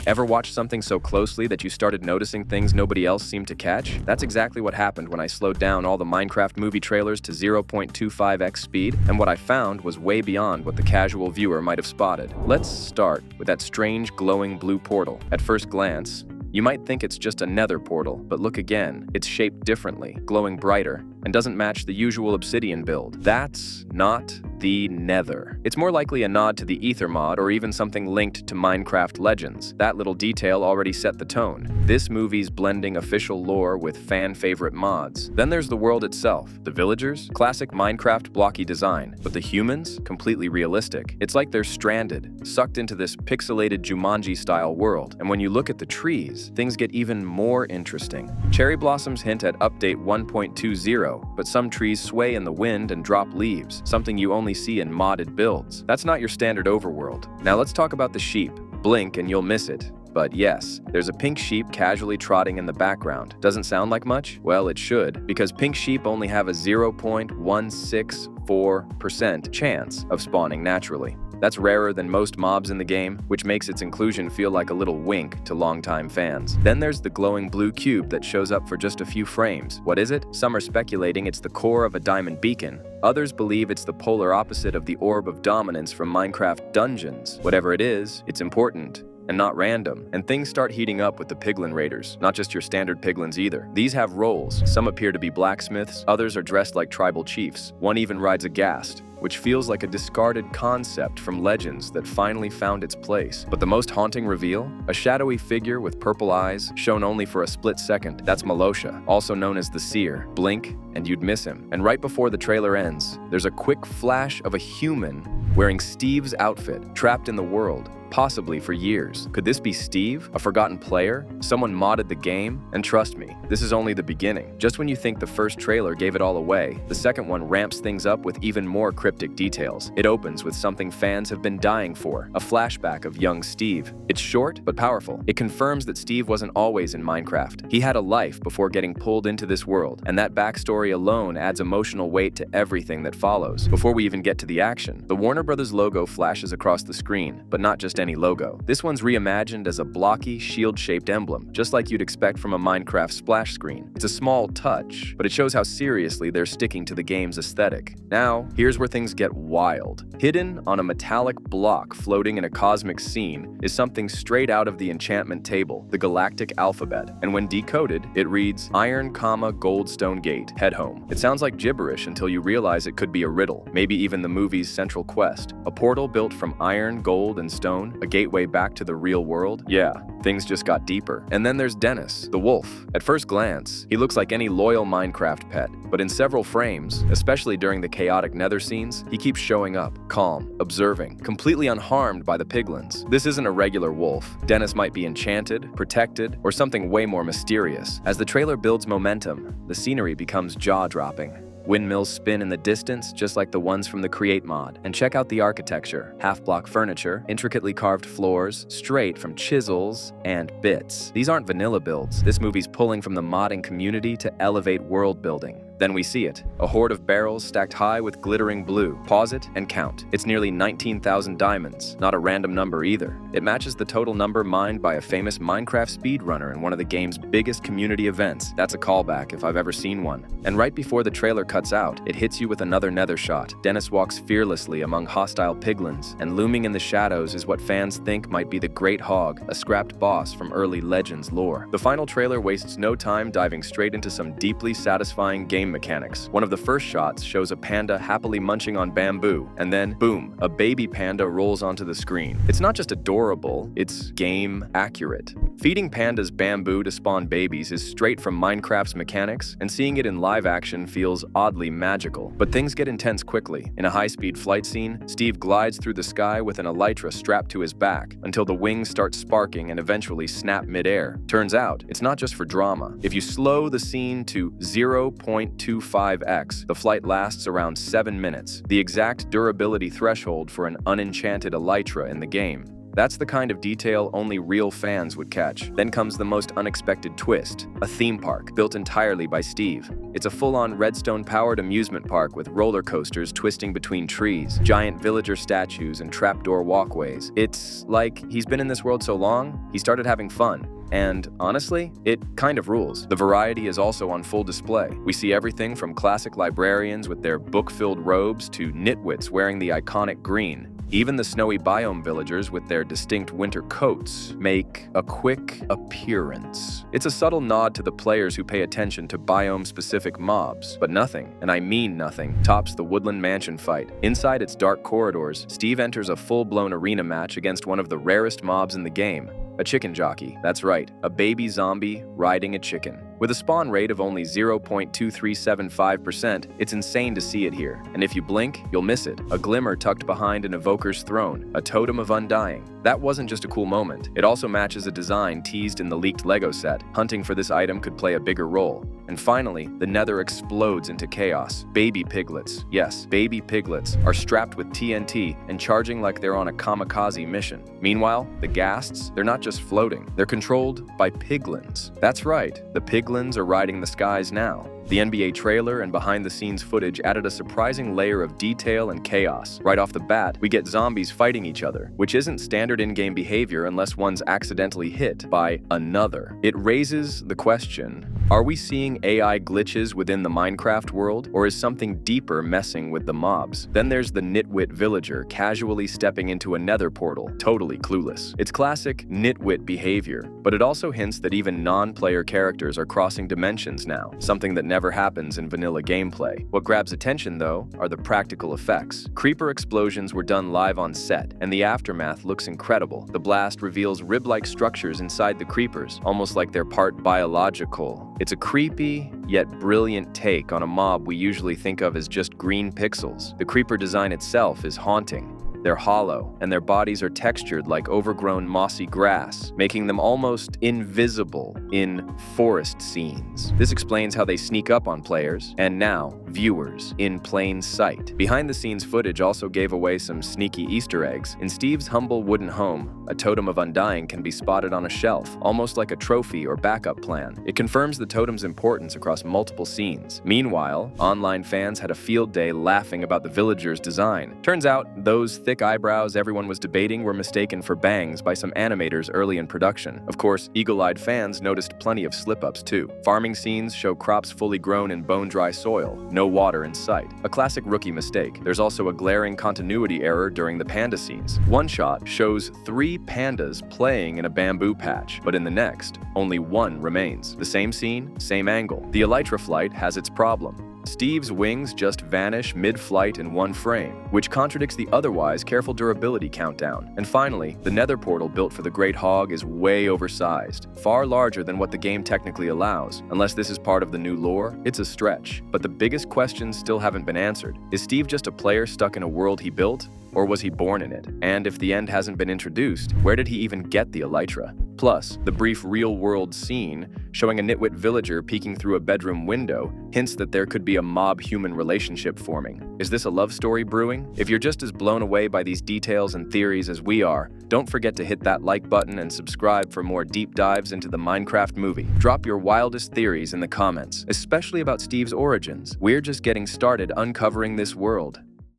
Ever watched something so closely that you started noticing things nobody else seemed to catch? That's exactly what happened when I slowed down all the Minecraft movie trailers to 0.25x speed, and what I found was way beyond what the casual viewer might have spotted. Let's start with that strange glowing blue portal. At first glance, you might think it's just a nether portal, but look again. It's shaped differently, glowing brighter, and doesn't match the usual obsidian build. That's not the nether. It's more likely a nod to the Ether mod or even something linked to Minecraft Legends. That little detail already set the tone. This movie's blending official lore with fan-favorite mods. Then there's the world itself. The villagers? Classic Minecraft blocky design. But the humans? Completely realistic. It's like they're stranded, sucked into this pixelated Jumanji-style world. And when you look at the trees, things get even more interesting. Cherry blossoms hint at update 1.20, but some trees sway in the wind and drop leaves, something you only see in modded builds. That's not your standard overworld. Now let's talk about the sheep. Blink and you'll miss it. But yes, there's a pink sheep casually trotting in the background. Doesn't sound like much? Well, it should, because pink sheep only have a 0.164% chance of spawning naturally. That's rarer than most mobs in the game, which makes its inclusion feel like a little wink to longtime fans. Then there's the glowing blue cube that shows up for just a few frames. What is it? Some are speculating it's the core of a diamond beacon. Others believe it's the polar opposite of the orb of dominance from Minecraft Dungeons. Whatever it is, it's important and not random. And things start heating up with the Piglin Raiders, not just your standard piglins either. These have roles. Some appear to be blacksmiths, others are dressed like tribal chiefs. One even rides a ghast, which feels like a discarded concept from Legends that finally found its place. But the most haunting reveal? A shadowy figure with purple eyes, shown only for a split second. That's Malosha, also known as the Seer. Blink, and you'd miss him. And right before the trailer ends, there's a quick flash of a human wearing Steve's outfit, trapped in the world, possibly for years. Could this be Steve, a forgotten player? Someone modded the game? And trust me, this is only the beginning. Just when you think the first trailer gave it all away, the second one ramps things up with even more cryptic details. It opens with something fans have been dying for, a flashback of young Steve. It's short, but powerful. It confirms that Steve wasn't always in Minecraft. He had a life before getting pulled into this world, and that backstory alone adds emotional weight to everything that follows. Before we even get to the action, the Warner Brothers logo flashes across the screen, but not just any logo. This one's reimagined as a blocky, shield-shaped emblem, just like you'd expect from a Minecraft splash screen. It's a small touch, but it shows how seriously they're sticking to the game's aesthetic. Now, here's where things get wild. Hidden on a metallic block floating in a cosmic scene is something straight out of the enchantment table, the galactic alphabet. And when decoded, it reads, Iron, Goldstone Gate, head home. It sounds like gibberish until you realize it could be a riddle, maybe even the movie's central quest. A portal built from iron, gold, and stone, a gateway back to the real world? Yeah, things just got deeper. And then there's Dennis, the wolf. At first glance, he looks like any loyal Minecraft pet, but in several frames, especially during the chaotic nether scenes, he keeps showing up, calm, observing, completely unharmed by the piglins. This isn't a regular wolf. Dennis might be enchanted, protected, or something way more mysterious. As the trailer builds momentum, the scenery becomes jaw-dropping. Windmills spin in the distance, just like the ones from the Create mod. And check out the architecture. Half-block furniture, intricately carved floors, straight from chisels and bits. These aren't vanilla builds. This movie's pulling from the modding community to elevate world building. Then we see it, a hoard of barrels stacked high with glittering blue. Pause it and count. It's nearly 19,000 diamonds, not a random number either. It matches the total number mined by a famous Minecraft speedrunner in one of the game's biggest community events. That's a callback if I've ever seen one. And right before the trailer cuts out, it hits you with another nether shot. Dennis walks fearlessly among hostile piglins, and looming in the shadows is what fans think might be the Great Hog, a scrapped boss from early Legends lore. The final trailer wastes no time diving straight into some deeply satisfying game mechanics. One of the first shots shows a panda happily munching on bamboo, and then, boom, a baby panda rolls onto the screen. It's not just adorable, it's game accurate. Feeding pandas bamboo to spawn babies is straight from Minecraft's mechanics, and seeing it in live action feels oddly magical. But things get intense quickly. In a high-speed flight scene, Steve glides through the sky with an elytra strapped to his back until the wings start sparking and eventually snap midair. Turns out, it's not just for drama. If you slow the scene to 0.25x, the flight lasts around 7 minutes, the exact durability threshold for an unenchanted elytra in the game. That's the kind of detail only real fans would catch. Then comes the most unexpected twist, a theme park built entirely by Steve. It's a full-on redstone-powered amusement park with roller coasters twisting between trees, giant villager statues, and trapdoor walkways. It's like he's been in this world so long, he started having fun. And honestly, it kind of rules. The variety is also on full display. We see everything from classic librarians with their book-filled robes to nitwits wearing the iconic green. Even the snowy biome villagers with their distinct winter coats make a quick appearance. It's a subtle nod to the players who pay attention to biome-specific mobs, but nothing, and I mean nothing, tops the Woodland Mansion fight. Inside its dark corridors, Steve enters a full-blown arena match against one of the rarest mobs in the game, a chicken jockey. That's right, a baby zombie riding a chicken. With a spawn rate of only 0.2375%, it's insane to see it here. And if you blink, you'll miss it. A glimmer tucked behind an evoker's throne, a totem of undying. That wasn't just a cool moment. It also matches a design teased in the leaked LEGO set. Hunting for this item could play a bigger role. And finally, the nether explodes into chaos. Baby piglets, yes, baby piglets, are strapped with TNT and charging like they're on a kamikaze mission. Meanwhile, the ghasts, they're not just floating. They're controlled by piglins. That's right, the piglins are riding the skies now. The NBA trailer and behind-the-scenes footage added a surprising layer of detail and chaos. Right off the bat, we get zombies fighting each other, which isn't standard in-game behavior unless one's accidentally hit by another. It raises the question, are we seeing AI glitches within the Minecraft world, or is something deeper messing with the mobs? Then there's the nitwit villager casually stepping into a nether portal, totally clueless. It's classic nitwit behavior, but it also hints that even non-player characters are crossing dimensions now, something that never happens in vanilla gameplay. What grabs attention, though, are the practical effects. Creeper explosions were done live on set, and the aftermath looks incredible. The blast reveals rib-like structures inside the creepers, almost like they're part biological. It's a creepy, yet brilliant take on a mob we usually think of as just green pixels. The creeper design itself is haunting. They're hollow, and their bodies are textured like overgrown mossy grass, making them almost invisible in forest scenes. This explains how they sneak up on players, and now, viewers, in plain sight. Behind-the-scenes footage also gave away some sneaky Easter eggs. In Steve's humble wooden home, a totem of undying can be spotted on a shelf, almost like a trophy or backup plan. It confirms the totem's importance across multiple scenes. Meanwhile, online fans had a field day laughing about the villager's design. Turns out, those thick eyebrows everyone was debating were mistaken for bangs by some animators early in production. Of course, eagle-eyed fans noticed plenty of slip-ups too. Farming scenes show crops fully grown in bone-dry soil, no water in sight. A classic rookie mistake. There's also a glaring continuity error during the panda scenes. One shot shows 3 pandas playing in a bamboo patch, but in the next, only 1 remains. The same scene, same angle. The elytra flight has its problem. Steve's wings just vanish mid-flight in 1 frame, which contradicts the otherwise careful durability countdown. And finally, the nether portal built for the Great Hog is way oversized, far larger than what the game technically allows. Unless this is part of the new lore, it's a stretch. But the biggest questions still haven't been answered. Is Steve just a player stuck in a world he built? Or was he born in it? And if the end hasn't been introduced, where did he even get the elytra? Plus, the brief real-world scene showing a nitwit villager peeking through a bedroom window hints that there could be a mob-human relationship forming. Is this a love story brewing? If you're just as blown away by these details and theories as we are, don't forget to hit that like button and subscribe for more deep dives into the Minecraft movie. Drop your wildest theories in the comments, especially about Steve's origins. We're just getting started uncovering this world.